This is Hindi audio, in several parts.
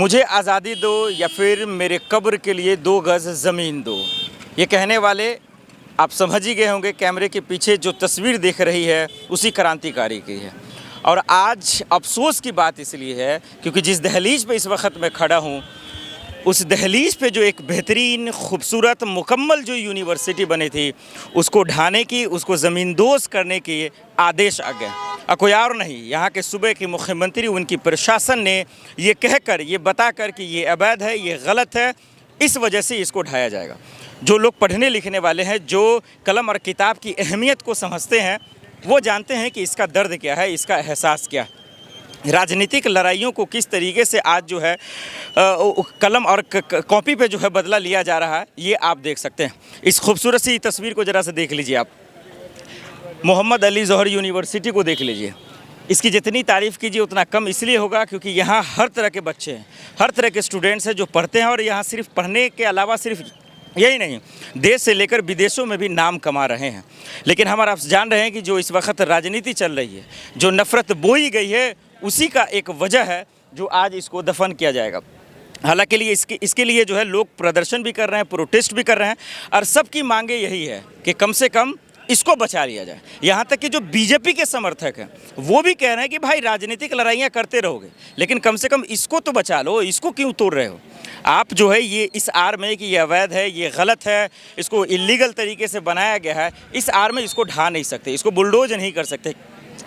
मुझे आज़ादी दो या फिर मेरे कब्र के लिए 2 गज़ ज़मीन दो। ये कहने वाले आप समझ ही गए होंगे, कैमरे के पीछे जो तस्वीर दिख रही है उसी क्रांतिकारी की है। और आज अफसोस की बात इसलिए है क्योंकि जिस दहलीज पे इस वक्त मैं खड़ा हूँ, उस दहलीज पे जो एक बेहतरीन खूबसूरत मुकम्मल जो यूनिवर्सिटी बनी थी, उसको ढाने की, उसको ज़मींदोज़ करने के आदेश आ गए। और कोई और नहीं, यहाँ के सूबे के मुख्यमंत्री, उनकी प्रशासन ने ये कहकर, ये बताकर कि ये अवैध है, ये गलत है, इस वजह से इसको ढाया जाएगा। जो लोग पढ़ने लिखने वाले हैं, जो कलम और किताब की अहमियत को समझते हैं, वो जानते हैं कि इसका दर्द क्या है, इसका एहसास क्या है। राजनीतिक लड़ाइयों को किस तरीके से आज जो है कलम और कॉपी पे जो है बदला लिया जा रहा है, ये आप देख सकते हैं। इस खूबसूरत सी तस्वीर को ज़रा से देख लीजिए आप। मोहम्मद अली ज़ोहर यूनिवर्सिटी को देख लीजिए। इसकी जितनी तारीफ़ कीजिए उतना कम इसलिए होगा क्योंकि यहाँ हर तरह के बच्चे हैं, हर तरह के स्टूडेंट्स हैं जो पढ़ते हैं। और यहाँ सिर्फ पढ़ने के अलावा सिर्फ यही नहीं, देश से लेकर विदेशों में भी नाम कमा रहे हैं। लेकिन हम आप जान रहे हैं कि जो इस वक्त राजनीति चल रही है, जो नफ़रत बोई गई है, उसी का एक वजह है जो आज इसको दफन किया जाएगा। हालांकि इसके लिए जो है लोग प्रदर्शन भी कर रहे हैं, प्रोटेस्ट भी कर रहे हैं, और सबकी मांगे यही है कि कम से कम इसको बचा लिया जाए। यहाँ तक कि जो बीजेपी के समर्थक हैं वो भी कह रहे हैं कि भाई राजनीतिक लड़ाइयाँ करते रहोगे, लेकिन कम से कम इसको तो बचा लो, इसको क्यों तोड़ रहे हो आप? जो है ये इस आड़ में कि ये अवैध है, ये गलत है, इसको इलीगल तरीके से बनाया गया है, इस आड़ में इसको ढा नहीं सकते, इसको बुलडोज नहीं कर सकते।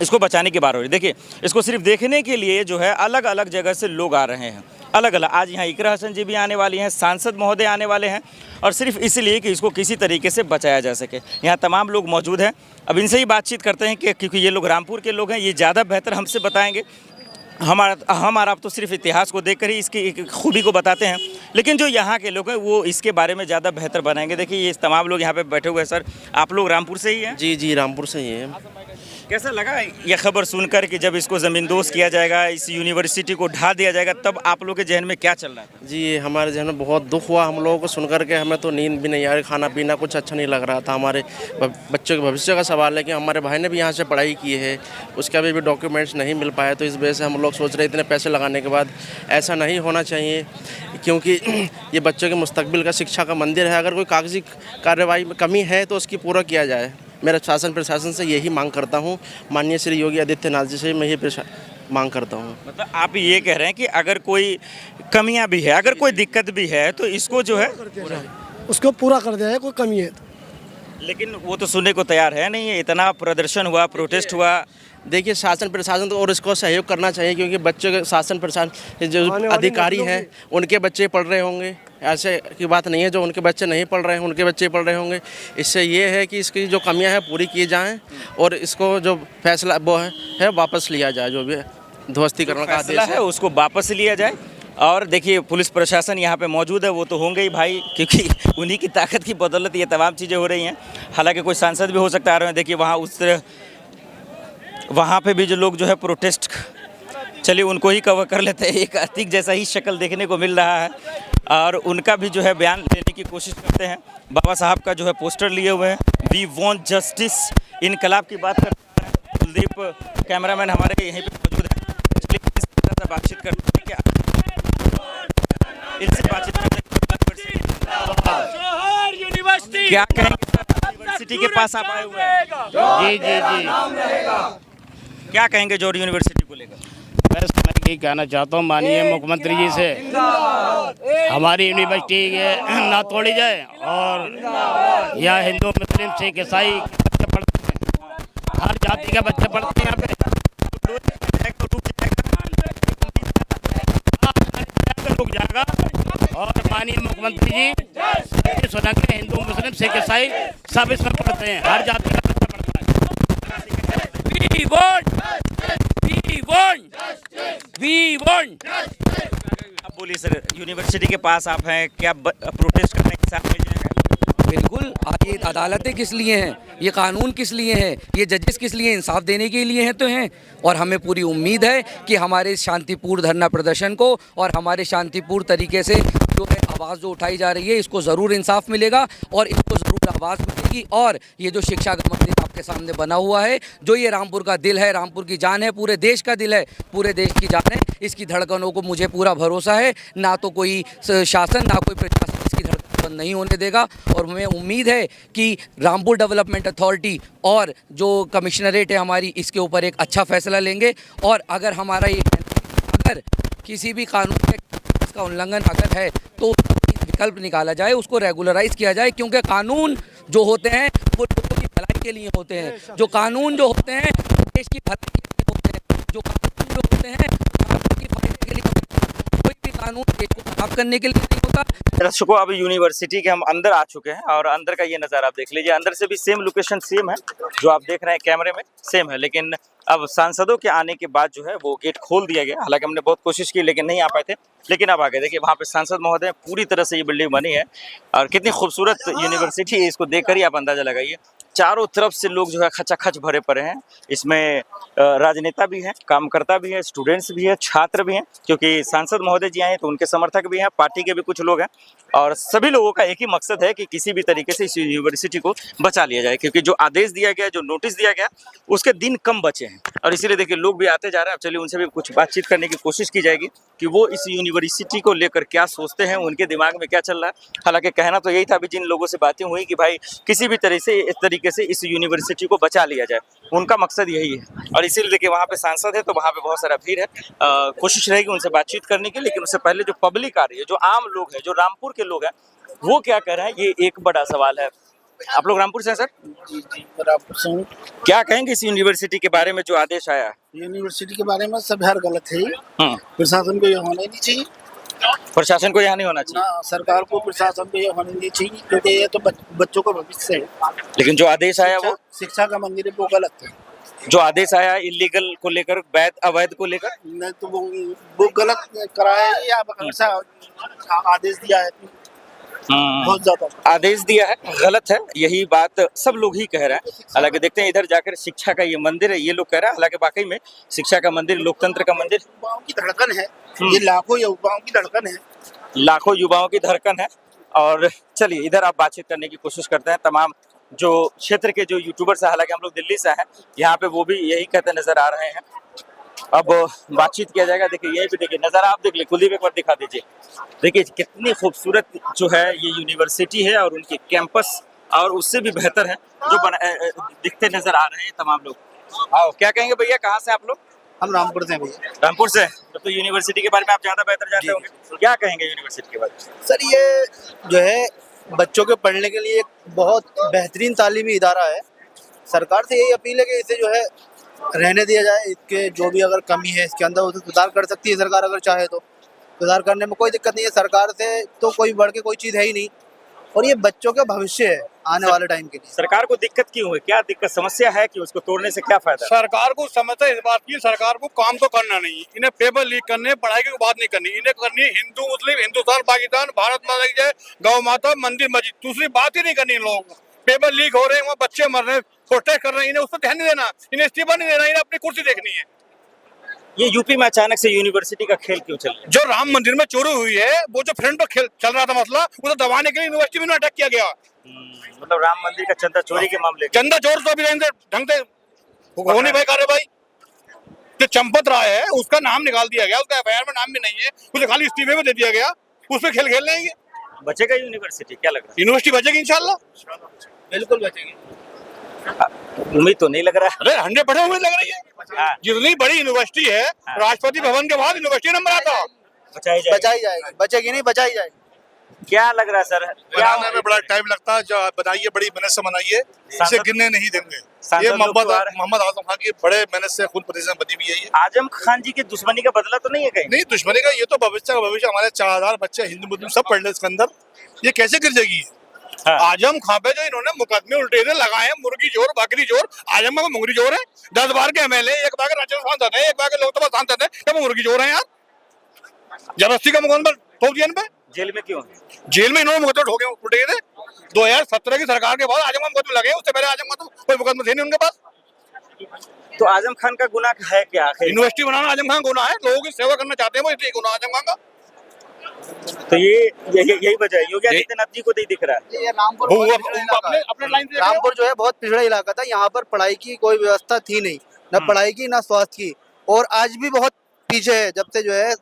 इसको बचाने की बात हो रही है। देखिए, इसको सिर्फ देखने के लिए जो है अलग अलग जगह से लोग आ रहे हैं, अलग अलग। आज यहाँ इकरा हसन जी भी आने वाली हैं, सांसद महोदय आने वाले हैं, और सिर्फ इसलिए कि इसको किसी तरीके से बचाया जा सके। यहाँ तमाम लोग मौजूद हैं। अब इनसे ही बातचीत करते हैं कि क्योंकि ये लोग रामपुर के लोग हैं, ये ज़्यादा बेहतर हमसे बताएंगे। हमारा आप तो सिर्फ इतिहास को देखकर ही इसकी खूबी को बताते हैं, लेकिन जो यहाँ के लोग हैं वो इसके बारे में ज़्यादा बेहतर बनाएंगे। देखिए, ये तमाम लोग यहाँ पे बैठे हुए हैं। सर, आप लोग रामपुर से ही हैं? जी, रामपुर से ही हैं। कैसा लगा ये खबर सुनकर कि जब इसको ज़मींदोज़ किया जाएगा, इस यूनिवर्सिटी को ढा दिया जाएगा, तब आप लोग के जहन में क्या चल रहा था? जी, हमारे जहन में बहुत दुख हुआ हम लोगों को सुनकर के। हमें तो नींद भी नहीं आ रही, खाना पीना कुछ अच्छा नहीं लग रहा था। हमारे बच्चों के भविष्य का सवाल है कि हमारे भाई ने भी यहाँ से पढ़ाई की है, उसके अभी भी डॉक्यूमेंट्स नहीं मिल पाए। तो इस वजह से हम लोग सोच रहे इतने पैसे लगाने के बाद ऐसा नहीं होना चाहिए, क्योंकि ये बच्चों के मुस्तकबिल का, शिक्षा का मंदिर है। अगर कोई कागजी कार्रवाई में कमी है तो उसकी पूरा किया जाए। मेरा शासन प्रशासन से यही मांग करता हूँ, माननीय श्री योगी आदित्यनाथ जी से मैं ये मांग करता हूँ। मतलब आप ये कह रहे हैं कि अगर कोई कमियां भी है, अगर कोई दिक्कत भी है, तो इसको जो है उसको पूरा कर दिया है, कोई कमी है तो। लेकिन वो तो सुनने को तैयार है नहीं है। इतना प्रदर्शन हुआ, प्रोटेस्ट हुआ। देखिए, शासन प्रशासन तो और इसको सहयोग करना चाहिए, क्योंकि बच्चों के शासन प्रशासन जो अधिकारी हैं उनके बच्चे पढ़ रहे होंगे। ऐसे की बात नहीं है जो उनके बच्चे नहीं पढ़ रहे हैं, उनके बच्चे पढ़ रहे होंगे। इससे ये है कि इसकी जो कमियां हैं पूरी की जाएं, और इसको जो फैसला वो है वापस लिया जाए। जो भी ध्वस्तीकरण का आदेश है उसको वापस लिया जाए। और देखिए, पुलिस प्रशासन यहाँ पे मौजूद है, वो तो होंगे ही भाई, क्योंकि उन्हीं की ताकत की बदौलत ये तमाम चीज़ें हो रही हैं। हालांकि कोई सांसद भी हो सकता आ रहे हैं। देखिए, वहाँ पे भी जो लोग जो है प्रोटेस्ट, चलिए उनको ही कवर कर लेते हैं। एक अतीक जैसा ही शक्ल देखने को मिल रहा है, और उनका भी जो है बयान लेने की कोशिश करते हैं। बाबा साहब का जो है पोस्टर लिए हुए हैं, वी वांट जस्टिस, इनकलाब की बात करते हैं। कुलदीप कैमरामैन हमारे यहीं पे मौजूद है। चलिए इस तरह से बातचीत करते हैं, इनसे बातचीत करते हैं। क्या कहेंगे? यूनिवर्सिटी के पास आप आए हुए हैं। जी। क्या कहेंगे जौहर यूनिवर्सिटी को लेकर? बस मैं यही कहना चाहता हूँ माननीय मुख्यमंत्री जी से, हमारी यूनिवर्सिटी ना तोड़ी जाए, और यहाँ हिंदू, मुस्लिम, सिख, ईसाई बच्चे पढ़ते हैं, हर जाति के बच्चे पढ़ते हैं यहाँ पे। रुक जाएगा, और माननीय मुख्यमंत्री जी सुनेंगे, हिंदू, मुस्लिम, सिख, ईसाई सब इसमें पढ़ते हैं, हर जाति का बच्चा पढ़ता है। We want। अब बोलिए सर, यूनिवर्सिटी के पास आप हैं, क्या प्रोटेस्ट करने के साथ मिल जाएगा? बिल्कुल। ये अदालतें किस लिए हैं, ये कानून किस लिए हैं, ये जजेस किस लिए, इंसाफ देने के लिए हैं तो हैं। और हमें पूरी उम्मीद है कि हमारे शांतिपूर्ण धरना प्रदर्शन को और हमारे शांतिपूर्ण तरीके से जो है आवाज़ जो उठाई जा रही है, इसको ज़रूर इंसाफ मिलेगा, और इसको ज़रूर आवाज़ मिलेगी। और ये जो शिक्षा का मंदिर आपके सामने बना हुआ है। जो ये रामपुर का दिल है, रामपुर की जान है, पूरे देश का दिल है, पूरे देश की जान है। इसकी धड़कनों को मुझे पूरा भरोसा है, ना तो कोई शासन ना कोई प्रशासन इसकी धड़कन बंद नहीं होने देगा। और हमें उम्मीद है कि रामपुर डेवलपमेंट अथॉरिटी और जो कमिश्नरेट है हमारी, इसके ऊपर एक अच्छा फैसला लेंगे। और अगर हमारा ये अगर किसी भी कानून के का उल्लंघन अगर है तो विकल्प निकाला जाए, उसको रेगुलराइज किया जाए, क्योंकि कानून जो होते हैं वो लोगों की भलाई के लिए होते हैं। जो कानून जो होते हैं देश की भलाई के लिए होते हैं। जो कानून जो होते हैं आपके की फायदे के लिए होते हैं। कोई भी कानून देश को खराब करने के लिए नहीं होता। दर्शकों, अब यूनिवर्सिटी के हम अंदर आ चुके हैं और अंदर का ये नज़ारा आप देख लीजिए। अंदर से भी सेम लोकेशन सेम है, जो आप देख रहे हैं कैमरे में सेम है, लेकिन अब सांसदों के आने के बाद जो है वो गेट खोल दिया गया। हालांकि हमने बहुत कोशिश की लेकिन नहीं आ पाए थे, लेकिन अब आ गए। देखिए वहाँ पे सांसद महोदय, पूरी तरह से ये बिल्डिंग बनी है और कितनी खूबसूरत यूनिवर्सिटी है, इसको देखकर ही आप अंदाजा लगाइए। चारों तरफ से लोग जो है खचाखच भरे पड़े हैं। इसमें राजनेता भी हैं, कामकर्ता भी हैं, स्टूडेंट्स भी हैं, छात्र भी हैं, क्योंकि सांसद महोदय जी आए हैं तो उनके समर्थक भी हैं, पार्टी के भी कुछ लोग हैं। और सभी लोगों का एक ही मकसद है कि किसी भी तरीके से इस यूनिवर्सिटी को बचा लिया जाए, क्योंकि जो आदेश दिया गया, जो नोटिस दिया गया, उसके दिन कम बचे हैं। और इसीलिए देखिए लोग भी आते जा रहे हैं। अब चलिए उनसे भी कुछ बातचीत करने की कोशिश की जाएगी कि वो इस यूनिवर्सिटी को लेकर क्या सोचते हैं, उनके दिमाग में क्या चल रहा है। हालांकि कहना तो यही था, अभी जिन लोगों से बातें हुई कि भाई किसी भी तरीके से इस यूनिवर्सिटी को बचा लिया जाए, उनका मकसद यही है। और इसीलिए देखिए वहाँ पे सांसद है तो वहाँ पे बहुत सारा भीड़ है। कोशिश रहेगी उनसे बातचीत करने की, लेकिन उससे पहले जो पब्लिक आ रही है, जो आम लोग हैं, जो रामपुर के लोग हैं, वो क्या कह रहे हैं, ये एक बड़ा सवाल है। आप लोग रामपुर से हैं सर? जी रामपुर से हूँ। क्या कहेंगे इस यूनिवर्सिटी के बारे में जो आदेश आया? यूनिवर्सिटी के बारे में सब यार गलत है। प्रशासन को ये होना ही नहीं चाहिए। प्रशासन को यहाँ नहीं होना चाहिए ना, सरकार को प्रशासन को ये होना नहीं चाहिए, क्योंकि ये तो बच्चों का भविष्य है। लेकिन जो आदेश आया वो शिक्षा का मंदिर है, वो गलत है। जो आदेश आया इलीगल को लेकर, वैध अवैध को लेकर, नहीं तो वो गलत कराया है या ऐसा आदेश दिया है। बहुत ज्यादा आदेश दिया है, गलत है, यही बात सब लोग ही कह रहे हैं। हालांकि देखते हैं इधर जाकर शिक्षा का ये मंदिर है, ये लोग कह रहे हैं। हालांकि वाकई में शिक्षा का मंदिर, लोकतंत्र का मंदिर, युवाओं की धड़कन है। ये लाखों युवाओं की धड़कन है। लाखों युवाओं की धड़कन है। और चलिए इधर आप बातचीत करने की कोशिश करते हैं। तमाम जो क्षेत्र के जो यूट्यूबर्स हैं, हालांकि हम लोग दिल्ली से हैं, यहाँ पे वो भी यही कहते नजर आ रहे हैं। अब बातचीत किया जाएगा। देखिए यही पे देखिए नज़ारा आप देख ले, कुलदीप एक बार दिखा दीजिए। देखिए कितनी खूबसूरत जो है ये यूनिवर्सिटी है और उनके कैंपस, और उससे भी बेहतर है जो दिखते नजर आ रहे हैं तमाम लोग। आओ, क्या कहेंगे भैया, कहाँ से आप लोग? हम रामपुर से भैया। रामपुर से। तो यूनिवर्सिटी के बारे में आप ज़्यादा बेहतर जानते होंगे, क्या कहेंगे यूनिवर्सिटी के बारे में? सर ये जो है बच्चों के पढ़ने के लिए एक बहुत बेहतरीन तालीमी इदारा है। सरकार से यही अपील है कि इसे जो है रहने दिया जाए। इसके जो भी अगर कमी है इसके अंदर, उसे सुधार कर सकती है सरकार, अगर चाहे तो सुधार करने में कोई दिक्कत नहीं है। सरकार से तो कोई बढ़ के कोई चीज़ है ही नहीं, और ये बच्चों का भविष्य है आने वाले टाइम के लिए। सरकार को दिक्कत क्यों है, क्या दिक्कत समस्या है कि उसको तोड़ने से क्या फायदा? सरकार को समस्या इस बात की, सरकार को काम तो करना नहीं, इन्हें पेपर लीक करने, पढ़ाई की बात नहीं करनी, इन्हें करनी हिंदू मुस्लिम, हिंदुस्तान पाकिस्तान, भारत माता की जय, गौ माता, मंदिर मस्जिद, दूसरी बात ही नहीं करनी। लोगों को पेपर लीक हो रहे हैं, वहाँ बच्चे मर रहे हैं, प्रोटेस्ट कर रहे हैं, इन्हें उस पर ध्यान नहीं देना, इन्हें इस्तीफा नहीं देना, इन्हें अपनी कुर्सी देखनी है। ये यूपी में अचानक से यूनिवर्सिटी का खेल क्यों चल रहा है? जो राम मंदिर में चोरी हुई है, वो जो फ्रंट पर खेल चल रहा था मसला, उसे दबाने के लिए यूनिवर्सिटी में अटैक किया गया। मतलब राम मंदिर का चंदा चोरी के मामले, चंदा चोर तो अभी ढंग से हो नहीं भाई कार्रवाई। जो चंपत राय है उसका नाम निकाल दिया गया, उसका एफआईआर में नाम भी नहीं है, उसे खाली इस्तीफे में दे दिया गया, उसमें खेल खेल लेंगे। बचेगा यूनिवर्सिटी, क्या लग रहा है? यूनिवर्सिटी बचेगी इंशाल्लाह, बिल्कुल बचेगी। उम्मीद तो नहीं लग रहा है। अरे 100% उम्मीद लग रही है। हाँ। जितनी बड़ी यूनिवर्सिटी है, राष्ट्रपति भवन के बाद यूनिवर्सिटी नंबर आता। बचाई जाएगी, बचाई जाएगी, बचेगी नहीं, बचाई जाएगी। क्या लग रहा है सर? बनाने में बड़ा टाइम लगता है, जो बनाइए बड़ी मेहनत से बनाइए, इसे गिरने नहीं देंगे। ये मोहम्मद आजम खान की बड़े मेहनत से खुद प्रतिष्ठा बनी हुई है। ये आजम खान जी की दुश्मनी का बदला तो नहीं है कहीं? नहीं दुश्मनी का, ये तो भविष्य का भविष्य। हमारे 4000 बच्चे हिंदू मुस्लिम सब पढ़ ले इसके अंदर, ये कैसे गिर जाएगी? हाँ। आजम खान पे जो इन्होंने मुकदमे उल्टे लगाए हैं, मुर्गी जोर बकरी जोर, आजम खान मुंगरी जोर है। 10 बार के एमएलए, एक बार के राज्यसभा सांसद है, एक बार के लोकसभा सांसद है, क्या मुर्गी जोर है यार? जबरदस्ती का मुकदमा ठोक दिया इन पे। जेल में क्यों? जेल में इन्होंने मुकदमे ठोके उठे थे। 2017 की सरकार के बाद आजम खान मुकदमे लगे, उससे पहले आजम खान तो कोई मुकदमे थे नहीं उनके पास। तो आजम खान का गुनाह है क्या आखिर? यूनिवर्सिटी बनाना आजम खान गुनाह है, लोगों की सेवा करना चाहते हैं वो, इसलिए गुनाह आजम खान का। तो यही वजह है, योगी आदित्यनाथ जी को नहीं दिख रहा है। ये रामपुर वो बहुत पिछड़ा इलाका है। अपने लाइन से रामपुर जो है बहुत पिछड़ा इलाका था, यहाँ पर पढ़ाई की कोई व्यवस्था थी नहीं, न पढ़ाई की न स्वास्थ्य की, और आज भी बहुत पीछे है। जब से जो है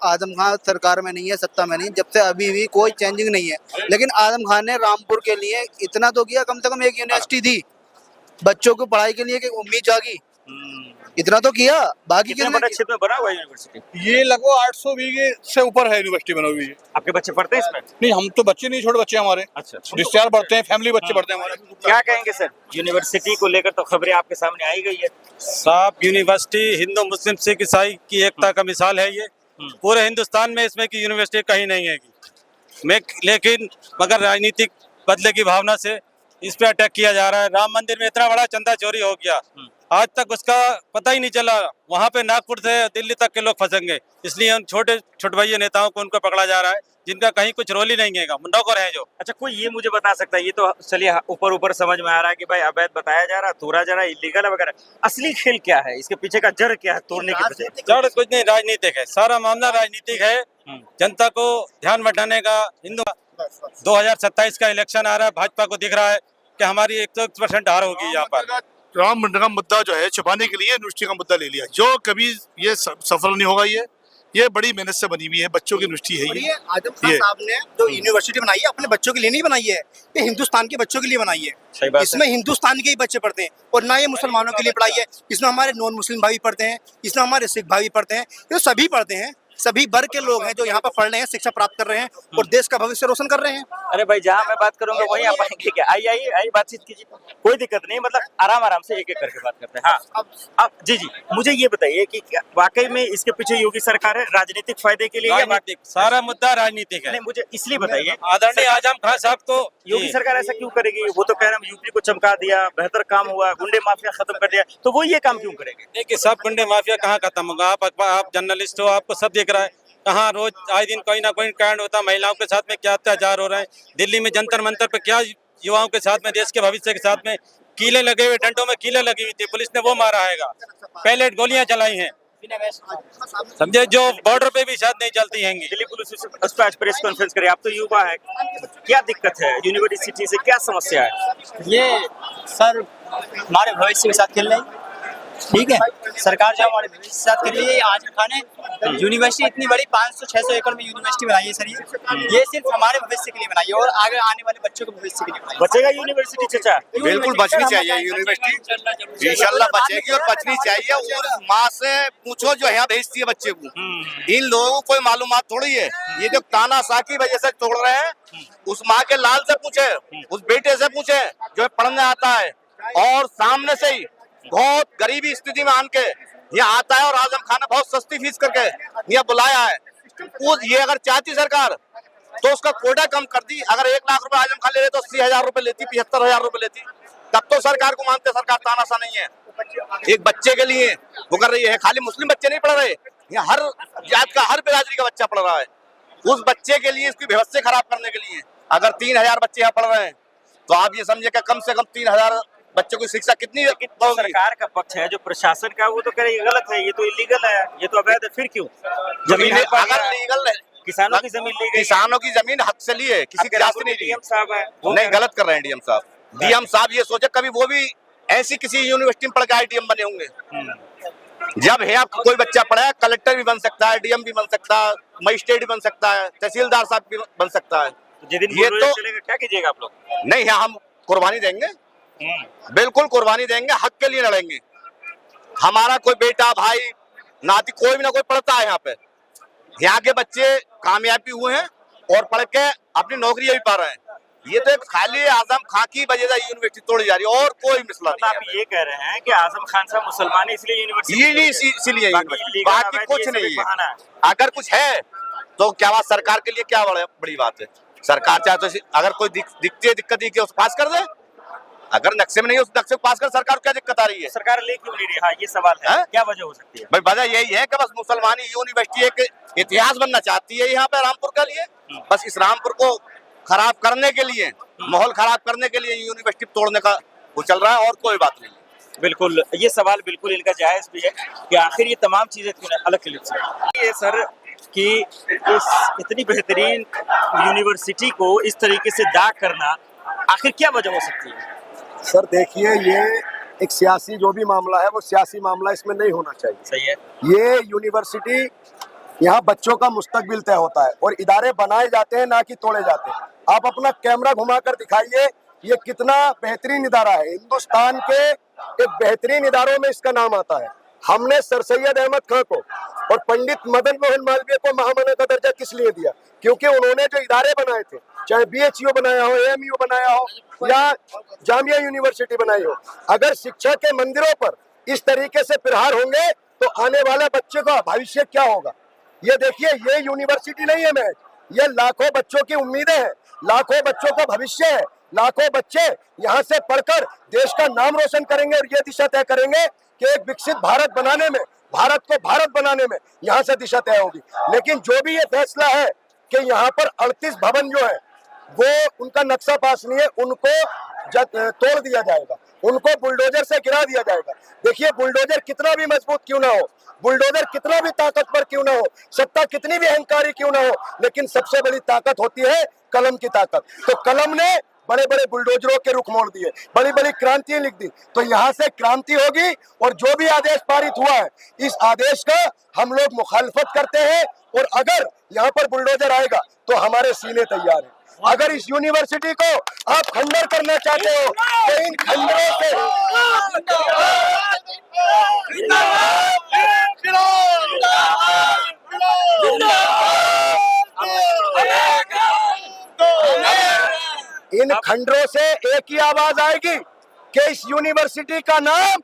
आजम खान सरकार में नहीं है, सत्ता में नहीं, जब से अभी भी कोई चेंजिंग नहीं है। लेकिन आजम खान ने रामपुर के लिए इतना तो किया, कम से कम एक यूनिवर्सिटी दी, बच्चों को पढ़ाई के लिए एक उम्मीद जागी, इतना तो किया। बाकी कितने बड़ा क्षेत्र में बना हुआ है यूनिवर्सिटी? ये लगभग 800 बीघे से ऊपर है यूनिवर्सिटी बनी हुई है। आपके बच्चे पढ़ते हैं इसमें? नहीं, हम तो बच्चे नहीं, छोटे बच्चे हमारे अच्छा, रिश्तेदार पढ़ते हैं, फैमिली बच्चे पढ़ते हैं हमारे। क्या कहेंगे सर, यूनिवर्सिटी को लेकर तो खबरें आपके सामने आई गई है। साफ यूनिवर्सिटी हिंदू मुस्लिम सिख ईसाई की एकता का मिसाल है ये। पूरे हिंदुस्तान में इसमें की यूनिवर्सिटी कहीं नहीं है लेकिन मगर राजनीतिक बदले की भावना से इस पे अटैक किया जा रहा है। राम मंदिर में इतना बड़ा चंदा चोरी हो गया, आज तक उसका पता ही नहीं चला। वहाँ पे नागपुर से दिल्ली तक के लोग फंसेंगे, इसलिए उन छोटे छुटभैया नेताओं को उनको पकड़ा जा रहा है जिनका कहीं कुछ रोल ही नहीं है, नौकर है जो। अच्छा, कोई ये मुझे बता सकता है, ये तो चलिए ऊपर ऊपर समझ में आ रहा है कि भाई अवैध बताया जा रहा है, तोड़ा जा रहा है, इलीगल है वगैरह, असली खेल क्या है, इसके पीछे का जड़ क्या है तोड़ने के पीछे? जड़ कुछ नहीं, राजनीतिक है, सारा मामला राजनीतिक है। जनता को ध्यान बटाने का। हिंदू 2027 का इलेक्शन आ रहा है, भाजपा को दिख रहा है कि हमारी 100% हार होगी यहाँ पर। राम मंदिर का मुद्दा जो है छुपाने के लिए यूनिवर्सिटी का मुद्दा ले लिया, जो कभी ये सफल नहीं होगा। ये बड़ी मेहनत से बनी हुई है, बच्चों की यूनिवर्सिटी है ये। आजम खान साहब ने जो यूनिवर्सिटी बनाई है अपने बच्चों के लिए नहीं बनाई है, ये हिंदुस्तान के बच्चों के लिए बनाई है। सही बात है। इसमें हिंदुस्तान के ही बच्चे पढ़ते हैं और ना ये मुसलमानों के लिए पढ़ाई है। इसमें हमारे नॉन मुस्लिम भाई पढ़ते हैं, इसमें हमारे सिख भाई पढ़ते हैं, ये सभी पढ़ते हैं। सभी वर्ग के लोग हैं जो यहाँ पर पढ़ रहे हैं, शिक्षा प्राप्त कर रहे हैं और देश का भविष्य रोशन कर रहे हैं। अरे भाई, जहाँ मैं बात करूंगा वहीं आप आएंगे क्या? आइए बातचीत कीजिए, कोई दिक्कत नहीं, मतलब आराम से एक एक करके बात करते हैं। हाँ, अब जी मुझे ये बताइए कि क्या वाकई में इसके पीछे योगी सरकार है राजनीतिक फायदे के लिए? राजनीतिक, सारा मुद्दा राजनीतिक है। नहीं, मुझे इसलिए बताइए, आदरणीय आजम खान साहब को योगी सरकार ऐसा क्यों करेगी? वो तो कह रहे हैं यूपी को चमका दिया, बेहतर काम हुआ, गुंडे माफिया खत्म कर दिया, तो वो ये काम क्यों करेंगे? देखिए, सब गुंडे माफिया कहाँ खत्म होगा? आप जर्नलिस्ट हो, आपको सब दिख रहा है, कहाँ रोज आए दिन कोई ना कोई कांड होता है। महिलाओं के साथ में क्या अत्याचार हो रहे हैं, दिल्ली में जंतर मंतर पे क्या युवाओं के साथ में, देश के भविष्य के साथ में कीले लगे हुए, डंडों में कीले लगी हुई थी, पुलिस ने वो मारा हैगा, पहले गोलियां चलाई हैं, समझे, जो बॉर्डर पे भी शायद नहीं चलती हैं। दिल्ली पुलिस उस पर आज प्रेस कॉन्फ्रेंस करे, आप तो युवा है, क्या दिक्कत है यूनिवर्सिटी से, क्या समस्या है? ये सर हमारे भविष्य के साथ खेल रहे हैं, ठीक है। सरकार जो हमारे भविष्य के साथ खेल रही है। आजम खान ने यूनिवर्सिटी इतनी बड़ी 500-600 एकड़ में यूनिवर्सिटी बनाई है सर, ये सिर्फ हमारे भविष्य के लिए बनाई है और आगे आने वाले बच्चों के भविष्य के लिए बनाई है। बचेगा यूनिवर्सिटी चाचा? बिल्कुल बचनी चाहिए यूनिवर्सिटी, इंशाल्लाह बचेगी और बचनी चाहिए। और माँ से पूछो जो यहाँ भेजती है बच्चे को, इन लोगों को कोई मालूमात थोड़ी है। ये जो तानाशाह की वजह से तोड़ रहे हैं, उस माँ के लाल से पूछे, उस बेटे से पूछे जो पढ़ने आता है और सामने से ही बहुत गरीबी स्थिति में आन के यहाँ आता है और आजम खान ने बहुत सस्ती फीस करके यहाँ बुलाया है। ये अगर चाहती सरकार तो उसका कोटा कम कर दी। अगर 1 लाख रुपए आजम खान ले रहे तो 80,000 रुपए लेती, 75,000 रुपए लेती, तब तो सरकार को मानते। सरकार तानाशाह नहीं है, एक बच्चे के लिए वो कर रही है। खाली मुस्लिम बच्चे नहीं पढ़ रहे, यहाँ हर जात का, हर बिरादरी का बच्चा पढ़ रहा है। उस बच्चे के लिए इसकी व्यवस्था खराब करने के लिए अगर 3,000 बच्चे यहाँ पढ़ रहे हैं तो आप ये समझे कि कम से कम 3,000 बच्चों की शिक्षा कितनी? सरकार का पक्ष है, जो प्रशासन का, वो तो कह रहे ये गलत है, ये तो इलीगल है, ये तो अवैध है, फिर क्यों? जमीन अगर लीगल है, किसानों की जमीन ली गई, किसानों की जमीन हक से ली है, किसी की रास्ते नहीं ली। डीएम साहब है, नहीं, गलत कर रहे हैं डीएम साहब। डीएम साहब ये सोचे कभी वो भी ऐसी किसी यूनिवर्सिटी में पढ़ के ITM बने होंगे। जब है आपका कोई बच्चा पढ़ा है, कलेक्टर भी बन सकता है, डीएम भी बन सकता है, मजिस्ट्रेट भी बन सकता है, तहसीलदार साहब भी बन सकता है। ये तो चलेगा, क्या कीजिएगा आप लोग? नहीं, हम कुर्बानी देंगे, बिल्कुल कुर्बानी देंगे, हक के लिए लड़ेंगे। हमारा कोई बेटा, भाई, नाती, कोई भी ना कोई पढ़ता है यहाँ पे। यहाँ के बच्चे कामयाबी हुए हैं और पढ़ के अपनी नौकरियां भी पा रहे हैं। ये तो एक खाली आजम खान की वजह से यूनिवर्सिटी तोड़ी जा रही है और कोई मसला नहीं। आप ये कह रहे हैं कि आजम खान साहब मुसलमान है इसलिए यूनिवर्सिटी, इसीलिए बाकी कुछ नहीं है। अगर कुछ है तो क्या बात, सरकार के लिए क्या बड़ी बात है? सरकार चाहे तो अगर कोई दिखती है दिक्कत ही पास कर दे, अगर नक्शे में नहीं, उस नक्शे को पास कर, सरकार को क्या दिक्कत आ रही है? सरकार ले क्यों नहीं रही? हाँ, ये सवाल है, क्या वजह हो सकती है? भाई वजह यही है कि बस मुसलमानी यूनिवर्सिटी एक इतिहास बनना चाहती है यहाँ पे रामपुर के लिए। बस इस रामपुर को खराब करने के लिए, माहौल खराब करने के लिए यूनिवर्सिटी तोड़ने का वो चल रहा है और कोई बात नहीं। बिल्कुल, ये सवाल बिल्कुल इनका जायज भी है कि आखिर ये तमाम चीजें क्यों अलग क्लिप से। ये सर कि इस इतनी बेहतरीन यूनिवर्सिटी को इस तरीके से दाग करना आखिर क्या वजह हो सकती है? सर देखिए, ये एक सियासी जो भी मामला है वो सियासी मामला इसमें नहीं होना चाहिए। सही है। ये यूनिवर्सिटी, यहाँ बच्चों का मुस्तकबिल तय होता है और इदारे बनाए जाते हैं, ना कि तोड़े जाते हैं। आप अपना कैमरा घुमाकर दिखाइए, ये कितना बेहतरीन इदारा है। हिंदुस्तान के एक बेहतरीन इदारों में इसका नाम आता है। हमने सर सैयद अहमद खां को और पंडित मदन मोहन मालवीय को महामना का दर्जा किस लिए दिया? क्योंकि उन्होंने जो इदारे बनाए थे, चाहे BHU बनाया हो, AMU बनाया हो या जामिया यूनिवर्सिटी बनाई हो, अगर शिक्षा के मंदिरों पर इस तरीके से प्रहार होंगे तो आने वाले बच्चे का भविष्य क्या होगा? ये देखिए, ये यूनिवर्सिटी नहीं है महज, ये लाखों बच्चों की उम्मीदें हैं, लाखों बच्चों का भविष्य है। लाखों बच्चे यहाँ से पढ़कर देश का नाम रोशन करेंगे और ये दिशा तय करेंगे कि एक विकसित भारत बनाने में, भारत को भारत बनाने में यहाँ से दिशा तय होगी। लेकिन जो भी ये फैसला है कि यहाँ पर 38 भवन जो है वो उनका नक्शा पास नहीं है, उनको तोड़ दिया जाएगा, उनको बुलडोजर से गिरा दिया जाएगा। देखिए, बुलडोजर कितना भी मजबूत क्यों ना हो, बुलडोजर कितना भी ताकतवर क्यों ना हो, सत्ता कितनी भी अहंकारी क्यों ना हो, लेकिन सबसे बड़ी ताकत होती है कलम की ताकत। तो कलम ने बड़े बड़े बुलडोजरों के रुख मोड़ दिए, बड़ी बड़ी क्रांतियां लिख दी। तो यहाँ से क्रांति होगी और जो भी आदेश पारित हुआ है, इस आदेश का हम लोग मुखालफत करते हैं। और अगर यहाँ पर बुलडोजर आएगा तो हमारे सीने तैयार हैं। अगर इस यूनिवर्सिटी को आप खंडर करना चाहते हो तो इन खंडरों से इन खंडरों से एक ही आवाज आएगी कि इस यूनिवर्सिटी का नाम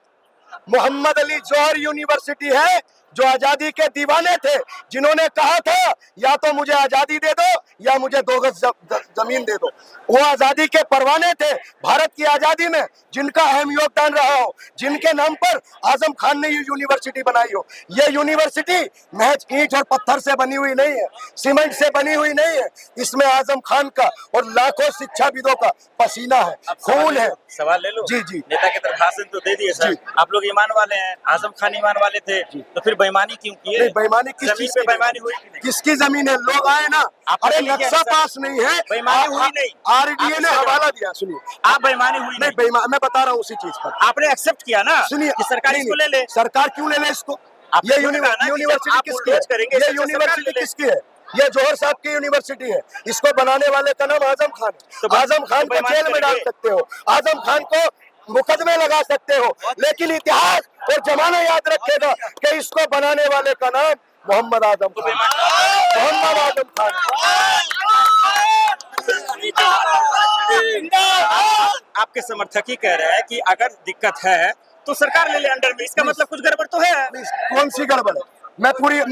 मोहम्मद अली जौहर यूनिवर्सिटी है, जो आजादी के दीवाने थे, जिन्होंने कहा था या तो मुझे आजादी दे दो या मुझे 2 गज जमीन दे दो। वो आजादी के परवाने थे भारत की आजादी में, जिनका अहम योगदान रहा हो, जिनके नाम पर आजम खान ने ये यूनिवर्सिटी बनाई हो। ये यूनिवर्सिटी महज ईंट और पत्थर से बनी हुई नहीं है, सीमेंट से बनी हुई नहीं है। इसमें आजम खान का और लाखों शिक्षाविदों का पसीना है, खून है। सवाल ले लो। जी जी। नेता के तरफ भाषण तो दे दिए सर, आप लोग ईमान वाले हैं, आजम खान ईमान वाले थे, तो फिर बेईमानी क्यों की है? बेईमानी किस चीज पे बेईमानी हुई? किसकी जमीन है? लोग आए ना, अरे नक्शा पास नहीं है, बेईमानी हुई नहीं, RDA ने हवाला दिया। सुनिए, आप बेईमानी हुई नहीं, बेईमान मैं बता रहा हूँ उसी चीज पर। आपने एक्सेप्ट किया ना, सुनिए, कि सरकार इसको ले ले। सरकार क्यों ले ले इसको? ये यूनिवर्सिटी किसकी है? ये यूनिवर्सिटी किसकी है? ये जौहर साहब की यूनिवर्सिटी है। इसको बनाने वाले का नाम आजम खान है। आजम खान को जेल में डाल सकते हो, आजम खान को मुकदमे लगा सकते हो, लेकिन इतिहास और जमाना याद रखेगा कि इसको बनाने वाले का नाम मोहम्मद आजम खान, मोहम्मद आजम खान। आपके समर्थक ही कह रहे हैं कि अगर दिक्कत है तो सरकार ले ले अंडर में, इसका मतलब कुछ गड़बड़ तो है। कौन सी गड़बड़ है? मैं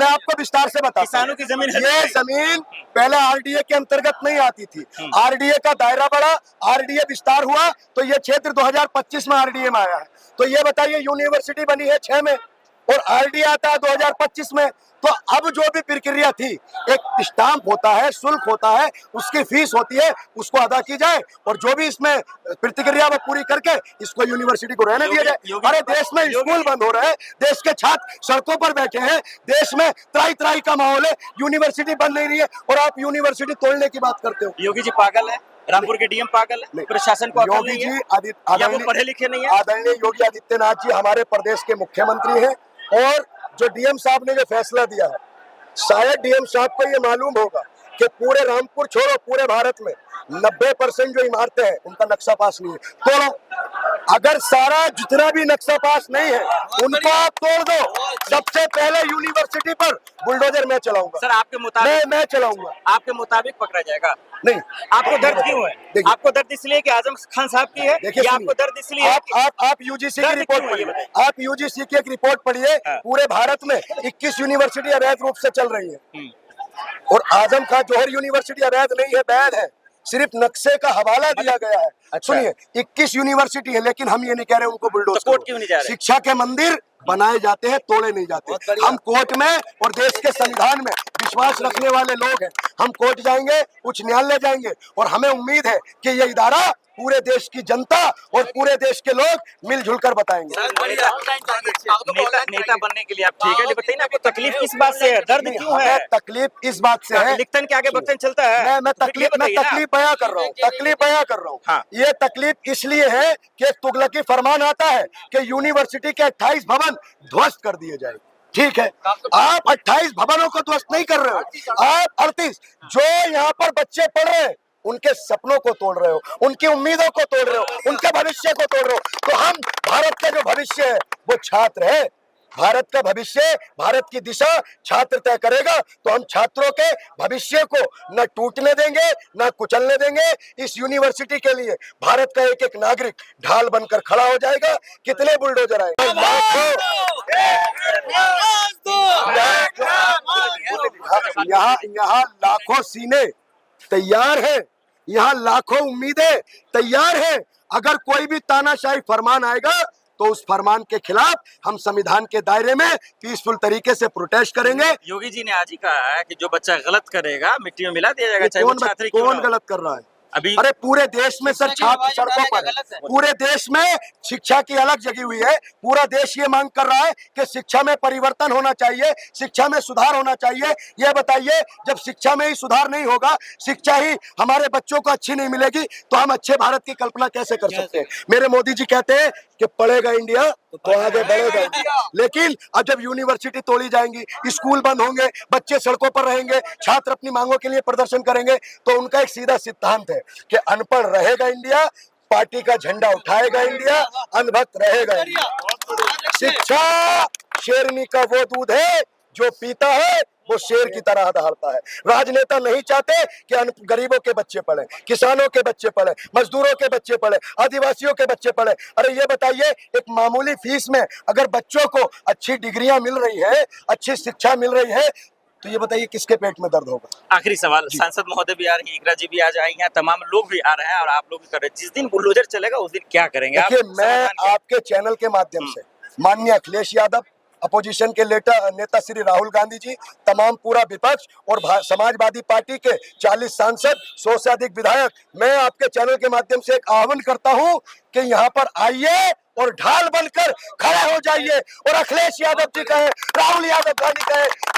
आपको विस्तार से बताता हूं। किसानों की जमीन है, ये जमीन पहले RDA के अंतर्गत नहीं आती थी। RDA का दायरा बढ़ा, RDA विस्तार हुआ तो ये क्षेत्र 2025 में RDA में आया है। तो ये बताइए, यूनिवर्सिटी बनी है 6 में और RDA आता है 2025 में। तो अब जो भी प्रक्रिया थी, एक स्टाम्प होता है, शुल्क होता है, उसकी फीस होती है, उसको अदा की जाए और जो भी इसमें प्रतिक्रिया वो पूरी करके इसको यूनिवर्सिटी को रहने दिया जाए। अरे देश में स्कूल बंद हो रहे हैं, देश के छात्र सड़कों पर बैठे हैं, देश में त्राही त्राही का माहौल है, यूनिवर्सिटी बन नहीं रही है और आप यूनिवर्सिटी तोड़ने की बात करते हो। योगी जी पागल है, रामपुर के DM पागल है, प्रशासन को अकल नहीं है, या वो पढ़े लिखे नहीं है। आदरणीय योगी आदित्यनाथ जी हमारे प्रदेश के मुख्यमंत्री हैं और जो DM साहब ने जो फैसला दिया है, शायद DM साहब को ये मालूम होगा कि पूरे रामपुर छोड़ो, पूरे भारत में 90% जो इमारतें हैं उनका नक्शा पास नहीं है। तोड़ो, अगर सारा जितना भी नक्शा पास नहीं है उनको आप तोड़ दो। सबसे पहले यूनिवर्सिटी पर बुलडोजर मैं चलाऊंगा सर। आपके मुताबिक मैं चलाऊंगा। आपके मुताबिक पकड़ा जाएगा? नहीं। आपको दर्द क्यों है? आपको दर्द इसलिए कि आजम खान साहब की है, या आपको दर्द इसलिए? आप UGC की रिपोर्ट पढ़िए, आप UGC की एक रिपोर्ट पढ़िए। पूरे भारत में 21 यूनिवर्सिटी अवैध रूप से चल रही है और आजम खान जौहर यूनिवर्सिटी अवैध नहीं है, वैध है, सिर्फ नक्शे का हवाला दिया गया है। अच्छा। सुनिए, 21 यूनिवर्सिटी है, लेकिन हम ये नहीं कह रहे उनको बुलडोज तो कोर्ट क्यों नहीं जा रहे? शिक्षा के मंदिर बनाए जाते हैं, तोड़े नहीं जाते। हम कोर्ट में और देश के संविधान में विश्वास रखने वाले लोग हैं। हम कोर्ट जाएंगे, उच्च न्यायालय जाएंगे और हमें उम्मीद है कि ये इदारा पूरे देश की जनता और पूरे देश के लोग मिलजुल कर बताएंगे। नेता बनने के लिए आप ठीक है, लेकिन बताइए ना आपको तकलीफ किस बात से है, दर्द क्यों है? तकलीफ इस बात से है, लिखतन के आगे बर्तन चलता है। मैं तकलीफ बयां कर रहा हूँ, हाँ। ये तकलीफ इसलिए है कि एक तुगलकी फरमान आता है कि यूनिवर्सिटी के 28 भवन ध्वस्त कर दिए जाए। ठीक है, आप 28 भवनों को ध्वस्त नहीं कर रहे हो, आप 38 जो यहाँ पर बच्चे पढ़ रहे हैं उनके सपनों को तोड़ रहे हो, उनकी उम्मीदों को तोड़ रहे हो, उनके भविष्य को तोड़ रहे हो। तो हम भारत का जो भविष्य है वो छात्र है, भारत का भविष्य, भारत की दिशा छात्र तय करेगा। तो हम छात्रों के भविष्य को न टूटने देंगे न कुचलने देंगे। इस यूनिवर्सिटी के लिए भारत का एक एक नागरिक ढाल बनकर खड़ा हो जाएगा। कितने बुलडोजर आए, यहाँ लाखों सीने तैयार हैं, यहाँ लाखों उम्मीदें तैयार हैं। अगर कोई भी तानाशाही फरमान आएगा तो उस फरमान के खिलाफ हम संविधान के दायरे में पीसफुल तरीके से प्रोटेस्ट करेंगे। योगी जी ने आज ही कहा है कि जो बच्चा गलत करेगा मिट्टी में मिला दिया जाएगा, चाहे वो छात्र क्यों कौन ना हो। गलत कर रहा है अभी अरे पूरे देश में सर छात्र सड़कों पर है, पूरे देश में शिक्षा की अलग जगी हुई है। पूरा देश ये मांग कर रहा है कि शिक्षा में परिवर्तन होना चाहिए, शिक्षा में सुधार होना चाहिए। ये बताइए, जब शिक्षा में ही सुधार नहीं होगा, शिक्षा ही हमारे बच्चों को अच्छी नहीं मिलेगी, तो हम अच्छे भारत की कल्पना कैसे कर सकते हैं? मेरे मोदी जी कहते हैं कि पढ़ेगा इंडिया तो आगे बढ़ेगा इंडिया। लेकिन अब जब यूनिवर्सिटी तोड़ी जाएंगी, स्कूल बंद होंगे, बच्चे सड़कों पर रहेंगे, छात्र अपनी मांगों के लिए प्रदर्शन करेंगे, तो उनका एक सीधा सिद्धांत है कि अनपढ़ रहेगा इंडिया, पार्टी का झंडा उठाएगा इंडिया, अनभक्त रहेगा इंडिया। शिक्षा शेरनी का वो दूध है जो पीता है वो शेर की तरह दहाड़ता है। राजनेता नहीं चाहते कि गरीबों के बच्चे पढ़े, किसानों के बच्चे पढ़े, मजदूरों के बच्चे पढ़े, आदिवासियों के बच्चे पढ़े। अरे ये बताइए, एक मामूली फीस में अगर बच्चों को अच्छी डिग्रियां मिल रही है, अच्छी शिक्षा मिल रही है, तो ये बताइए किसके पेट में दर्द होगा? आखिरी सवाल, सांसद महोदय भी आ रही है, इकरा जी भी आज आई हैं, तमाम लोग भी आ रहे हैं और आप लोग भी कर रहे हैं। जिस दिन बुलडोजर चलेगा उस दिन क्या करेंगे आप? देखिए, मैं आपके चैनल के माध्यम से माननीय अखिलेश यादव, अपोजिशन के नेता श्री राहुल गांधी जी, तमाम पूरा विपक्ष और समाजवादी पार्टी के 40 सांसद, 100 से अधिक विधायक, मैं आपके चैनल के माध्यम से एक आह्वान करता हूं कि यहाँ पर आइए और ढाल बनकर खड़े हो जाइए और अखिलेश यादव जी कहे, राहुल यादव गांधी कहे